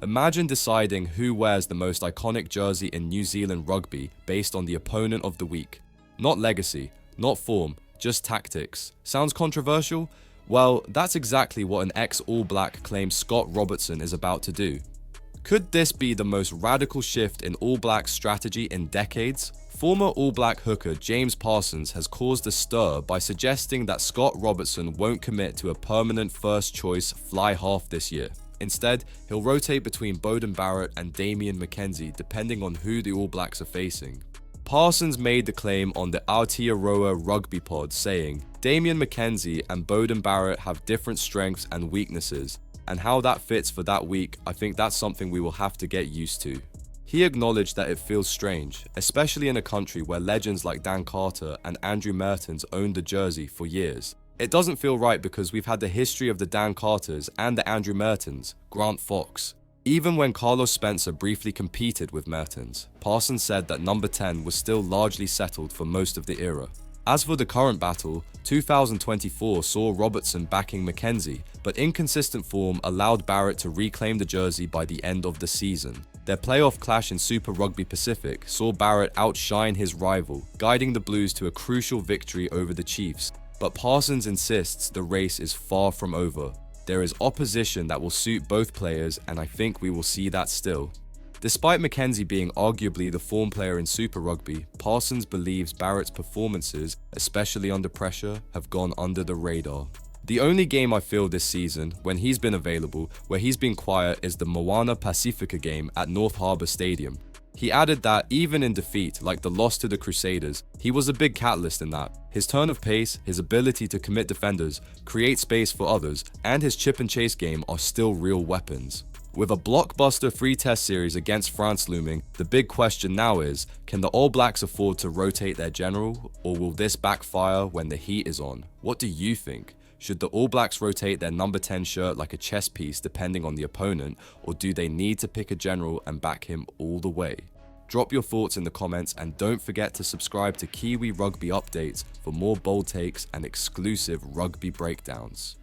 Imagine deciding who wears the most iconic jersey in New Zealand rugby based on the opponent of the week. Not legacy, not form, just tactics. Sounds controversial? Well, that's exactly what an ex-All Black claims Scott Robertson is about to do. Could this be the most radical shift in All Black strategy in decades? Former All Black hooker James Parsons has caused a stir by suggesting that Scott Robertson won't commit to a permanent first-choice fly half this year. Instead, he'll rotate between Beauden Barrett and Damian McKenzie depending on who the All Blacks are facing. Parsons made the claim on the Aotearoa Rugby pod, saying, Damian McKenzie and Beauden Barrett have different strengths and weaknesses, and how that fits for that week, I think that's something we will have to get used to. He acknowledged that it feels strange, especially in a country where legends like Dan Carter and Andrew Mehrtens owned the jersey for years. It doesn't feel right because we've had the history of the Dan Carters and the Andrew Mehrtens, Grant Fox. Even when Carlos Spencer briefly competed with Mehrtens, Parsons said that number 10 was still largely settled for most of the era. As for the current battle, 2024 saw Robertson backing McKenzie, but inconsistent form allowed Barrett to reclaim the jersey by the end of the season. Their playoff clash in Super Rugby Pacific saw Barrett outshine his rival, guiding the Blues to a crucial victory over the Chiefs. But Parsons insists the race is far from over. There is opposition that will suit both players, and I think we will see that still. Despite McKenzie being arguably the form player in Super Rugby, Parsons believes Barrett's performances, especially under pressure, have gone under the radar. The only game I feel this season, when he's been available, where he's been quiet is the Moana Pacifica game at North Harbour Stadium. He added that even in defeat, like the loss to the Crusaders, he was a big catalyst in that. His turn of pace, his ability to commit defenders, create space for others, and his chip and chase game are still real weapons. With a blockbuster free test series against France looming, the big question now is, can the All Blacks afford to rotate their general, or will this backfire when the heat is on? What do you think? Should the All Blacks rotate their number 10 shirt like a chess piece depending on the opponent, or do they need to pick a general and back him all the way? Drop your thoughts in the comments and don't forget to subscribe to Kiwi Rugby Updates for more bold takes and exclusive rugby breakdowns.